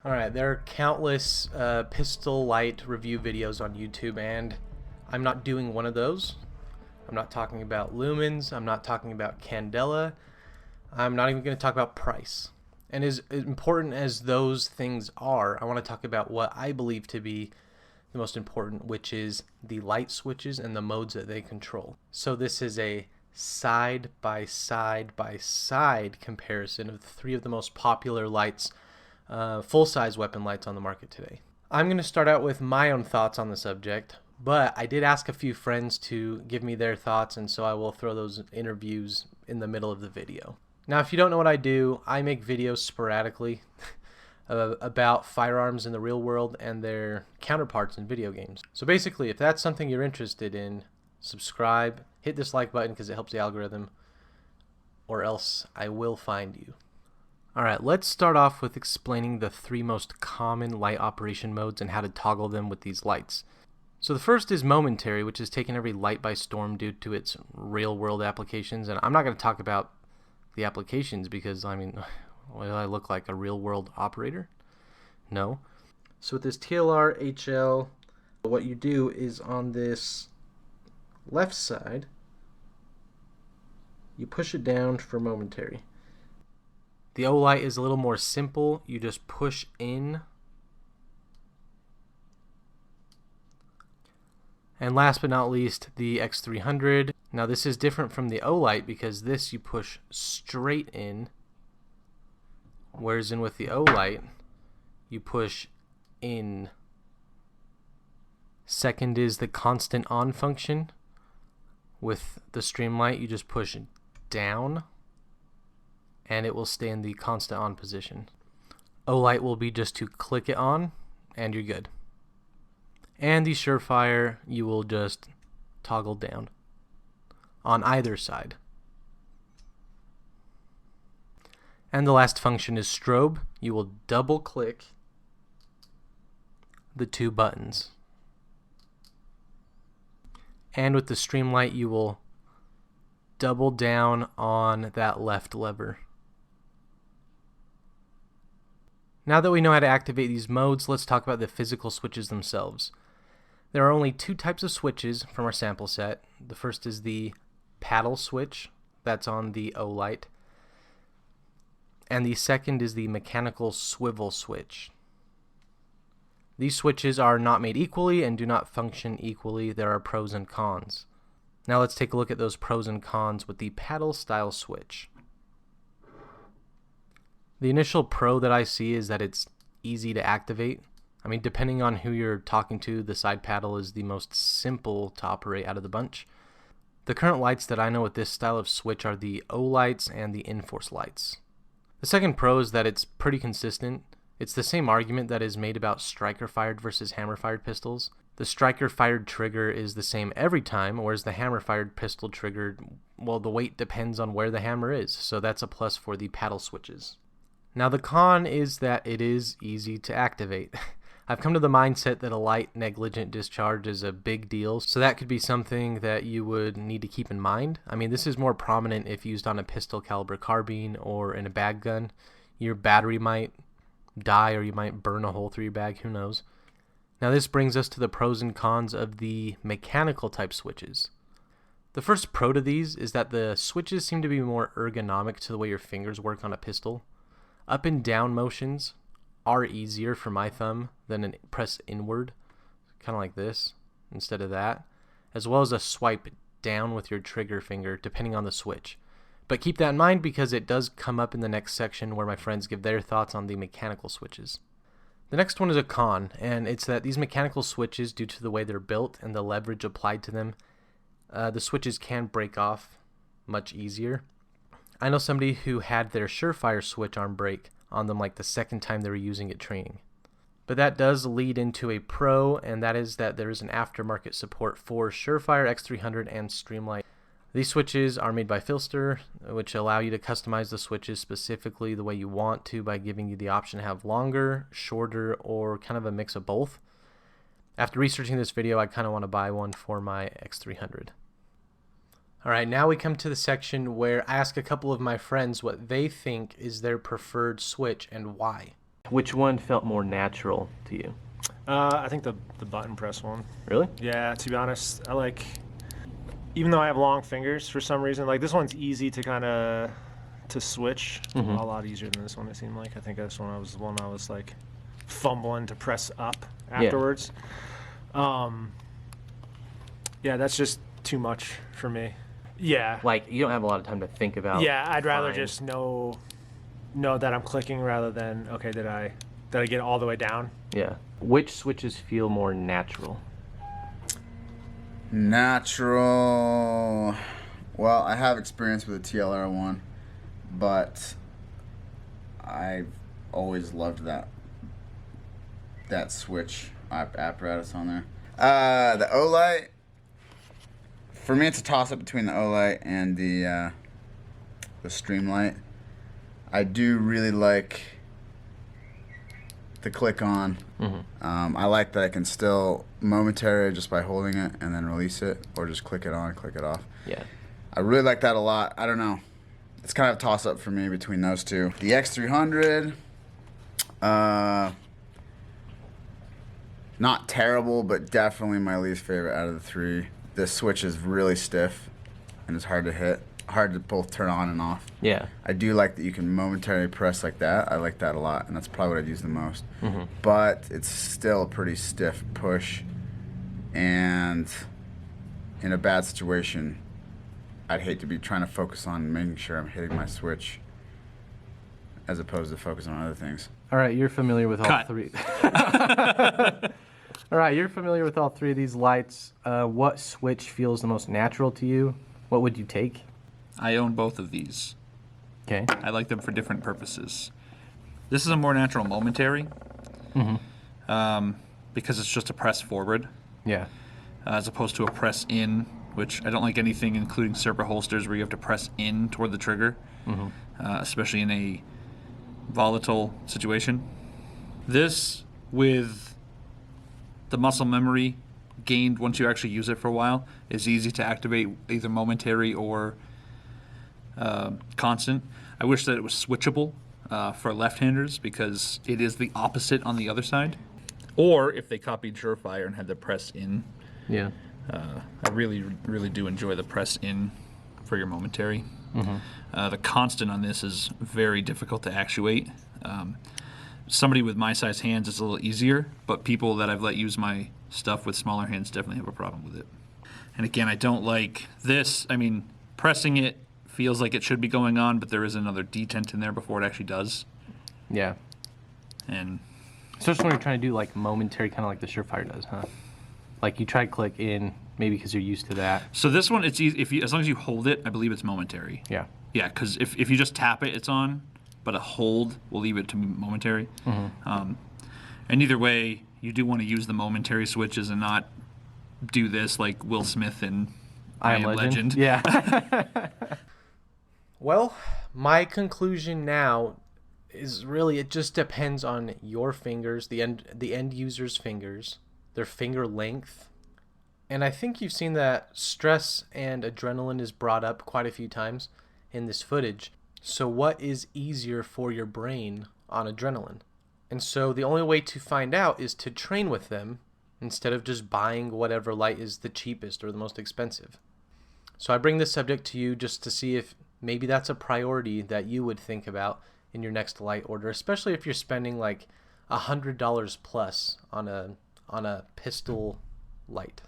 Alright, there are countless pistol light review videos on YouTube, and I'm not doing one of those. I'm not talking about lumens, I'm not talking about candela, I'm not even going to talk about price. And as important as those things are, I want to talk about what I believe to be the most important, which is the light switches and the modes that they control. So this is a side by side by side comparison of the three of the most popular lights, full-size weapon lights on the market today. I'm going to start out with my own thoughts on the subject, but I did ask a few friends to give me their thoughts, and so I will throw those interviews in the middle of the video. Now, if you don't know what I do, I make videos sporadically about firearms in the real world and their counterparts in video games. So basically, if that's something you're interested in, subscribe, hit this like button because it helps the algorithm, or else I will find you. Alright, let's start off with explaining the three most common light operation modes and how to toggle them with these lights. So the first is momentary, which has taken every light by storm due to its real world applications, and I'm not going to talk about the applications because, I mean, what do I look like, a real world operator? No. So with this TLR HL, what you do is on this left side, you push it down for momentary. The O light is a little more simple. You just push in. And last but not least, the X300. Now this is different from the O light because this you push straight in, whereas with the O light, you push in. Second is the constant on function. With the stream light, you just push down, and it will stay in the constant on position. O light will be just to click it on, and you're good. And the Surefire, you will just toggle down on either side. And the last function is strobe. You will double click the two buttons. And with the streamlight, you will double down on that left lever. Now that we know how to activate these modes, let's talk about the physical switches themselves. There are only two types of switches from our sample set. The first is the paddle switch, that's on the O light. And the second is the mechanical swivel switch. These switches are not made equally and do not function equally. There are pros and cons. Now let's take a look at those pros and cons with the paddle style switch. The initial pro that I see is that it's easy to activate. I mean, depending on who you're talking to, the side paddle is the most simple to operate out of the bunch. The current lights that I know with this style of switch are the O lights and the Enforce lights. The second pro is that it's pretty consistent. It's the same argument that is made about striker fired versus hammer fired pistols. The striker fired trigger is the same every time, whereas the hammer fired pistol trigger, well, the weight depends on where the hammer is, so that's a plus for the paddle switches. Now the con is that it is easy to activate. I've come to the mindset that a light negligent discharge is a big deal, so that could be something that you would need to keep in mind. I mean, this is more prominent if used on a pistol caliber carbine or in a bag gun. Your battery might die or you might burn a hole through your bag, who knows. Now this brings us to the pros and cons of the mechanical type switches. The first pro to these is that the switches seem to be more ergonomic to the way your fingers work on a pistol. Up and down motions are easier for my thumb than a press inward, kind of like this, instead of that, as well as a swipe down with your trigger finger depending on the switch. But keep that in mind because it does come up in the next section where my friends give their thoughts on the mechanical switches. The next one is a con, and it's that these mechanical switches, due to the way they're built and the leverage applied to them, the switches can break off much easier. I know somebody who had their Surefire switch arm break on them like the second time they were using it training. But that does lead into a pro, and that is that there is an aftermarket support for Surefire, X300, and Streamlight. These switches are made by Filster, which allow you to customize the switches specifically the way you want to by giving you the option to have longer, shorter, or kind of a mix of both. After researching this video, I kind of want to buy one for my X300. Alright, now we come to the section where I ask a couple of my friends what they think is their preferred switch and why. Which one felt more natural to you? I think the button press one. Really? Yeah, to be honest, I like, even though I have long fingers for some reason, like this one's easy to kind of to switch. A lot easier than this one, it seemed like. I think this one was the one I was like fumbling to press up afterwards. Yeah, that's just too much for me. Yeah. Like, you don't have a lot of time to think about. Yeah, I'd rather just know that I'm clicking rather than, okay, did I get it all the way down? Yeah. Which switches feel more natural? Natural. Well, I have experience with a TLR one, but I've always loved that switch apparatus on there. The Olight, for me, it's a toss-up between the Olight and the Streamlight. I do really like the click on. I like that I can still momentary just by holding it and then release it, or just click it on, click it off. Yeah. I really like that a lot. I don't know. It's kind of a toss-up for me between those two. The X300, not terrible, but definitely my least favorite out of the three. This switch is really stiff and it's hard to hit, hard to both turn on and off. Yeah. I do like that you can momentarily press like that. I like that a lot, and that's probably what I'd use the most. But it's still a pretty stiff push, and in a bad situation, I'd hate to be trying to focus on making sure I'm hitting my switch as opposed to focus on other things. All right, you're familiar with all three. All right, you're familiar with all three of these lights. What switch feels the most natural to you? What would you take? I own both of these. Okay. I like them for different purposes. This is a more natural momentary, because it's just a press forward. Yeah. As opposed to a press in, which I don't like anything, including serpent holsters, where you have to press in toward the trigger, especially in a volatile situation. This, with the muscle memory gained once you actually use it for a while, is easy to activate, either momentary or constant. I wish that it was switchable for left-handers, because it is the opposite on the other side. Or if they copied Surefire and had the press in. Yeah. I really, really do enjoy the press in for your momentary. The constant on this is very difficult to actuate. Somebody with my size hands is a little easier, but people that I've let use my stuff with smaller hands definitely have a problem with it. And again, I don't like this. I mean, pressing it feels like it should be going on, but there is another detent in there before it actually does. Yeah. And especially when you're trying to do like momentary, kind of like the Surefire does, huh? Like you try to click in, maybe because you're used to that. So this one, it's easy. As long as you hold it, I believe it's momentary. Yeah. Yeah, because if you just tap it, it's on, but a hold will leave it to momentary. And either way, you do want to use the momentary switches and not do this like Will Smith in I Am Legend. Yeah. Well, my conclusion now is really it just depends on your fingers, the end user's fingers, their finger length. And I think you've seen that stress and adrenaline is brought up quite a few times in this footage. So what is easier for your brain on adrenaline? And so the only way to find out is to train with them instead of just buying whatever light is the cheapest or the most expensive. So I bring this subject to you just to see if maybe that's a priority that you would think about in your next light order, especially if you're spending like $100 plus on a pistol light.